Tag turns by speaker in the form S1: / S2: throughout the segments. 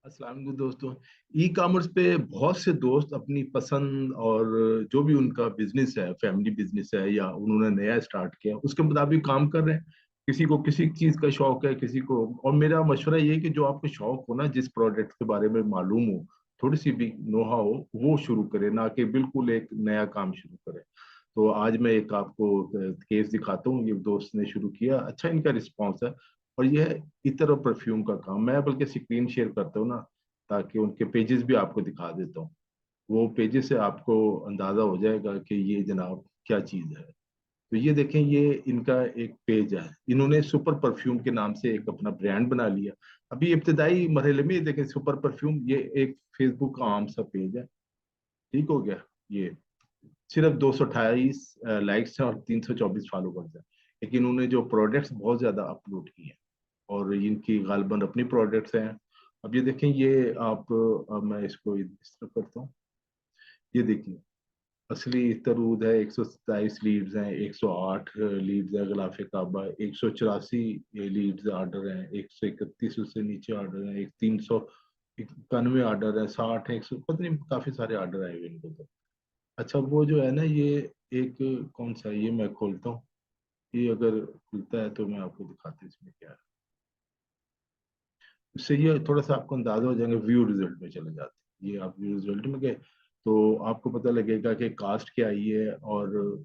S1: अस्सलाम वालेकुम दोस्तों। ई कॉमर्स पे बहुत से दोस्त अपनी पसंद और जो भी उनका बिजनेस है, फैमिली बिजनेस है या उन्होंने नया स्टार्ट किया, उसके मुताबिक काम कर रहे हैं। किसी को किसी चीज का शौक है, किसी को। और मेरा मशवरा ये है कि जो आपको शौक हो ना, जिस प्रोडक्ट के बारे में मालूम हो, थोड़ी सी भी नोहा हो, वो शुरू करे, ना कि बिल्कुल एक नया काम शुरू करे। तो आज मैं एक आपको केस दिखाता हूँ। ये दोस्त ने शुरू किया, अच्छा इनका रिस्पॉन्स है। और ये है इतर और परफ्यूम का काम। मैं बल्कि स्क्रीन शेयर करता हूँ ना, ताकि उनके पेजेस भी आपको दिखा देता हूँ। वो पेजेस से आपको अंदाजा हो जाएगा कि ये जनाब क्या चीज है। तो ये देखें, ये इनका एक पेज है। इन्होंने सुपर परफ्यूम के नाम से एक अपना ब्रांड बना लिया। अभी इब्तदाई मरहले में ये देखें, सुपर परफ्यूम ये एक फेसबुक का आम सा पेज है। ठीक हो गया। ये सिर्फ 228 लाइक्स हैं और 324 फॉलोवर्स हैं। लेकिन उन्होंने जो प्रोडक्ट्स बहुत ज्यादा अपलोड किए हैं, और इनकी गालबन अपनी प्रोडक्ट्स हैं। अब ये देखें, ये आप मैं इसको इस तरह करता हूँ। ये देखिए, असली तरूद है, 127 लीड्स हैं, 108 लीड्स है गलाफे काबा, 184 लीड्स ऑर्डर हैं, 131 उससे नीचे ऑर्डर हैं, एक 391 ऑर्डर है, 60 है, 100 पता नहीं, काफी सारे ऑर्डर आए हुए इनको तो। अच्छा, वो जो है ना, ये एक कौन सा है, ये मैं खोलता हूँ। ये अगर खुलता है तो मैं आपको दिखाता हूँ इसमें क्या है। इससे ये थोड़ा सा आपको अंदाजा हो जाएगा। व्यू रिजल्ट में चले जाते हैं, ये आप व्यू रिजल्ट में गए तो आपको पता लगेगा कि कास्ट क्या आई है, और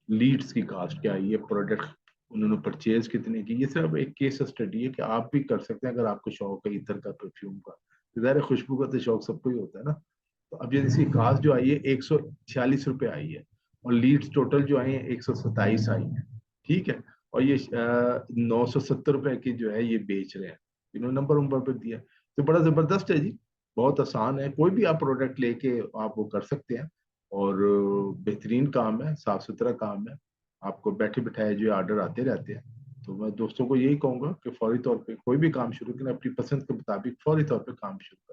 S1: लीड्स की कास्ट क्या आई है, प्रोडक्ट उन्होंने परचेज कितने की। ये सिर्फ एक केस स्टडी है कि आप भी कर सकते हैं अगर आपको शौक है इतर का, परफ्यूम का। ज़ाहिर है, खुशबू का तो शौक सबको ही होता है ना। तो अब ये इसकी कास्ट जो आई है, 146 रुपये आई है। और लीड्स टोटल जो आई है, 127 आई है। ठीक है। और ये 970 रुपए की जो है ये बेच रहे हैं। इन्होंने नंबर नंबर पर दिया। तो बड़ा जबरदस्त है जी। बहुत आसान है, कोई भी आप प्रोडक्ट लेके आप वो कर सकते हैं। और बेहतरीन काम है, साफ सुथरा काम है। आपको बैठे बिठाए जो ऑर्डर आते रहते हैं। तो मैं दोस्तों को यही कहूंगा कि फौरी तौर पे कोई भी काम शुरू करें, अपनी पसंद के मुताबिक फौरी तौर पे काम शुरू करें।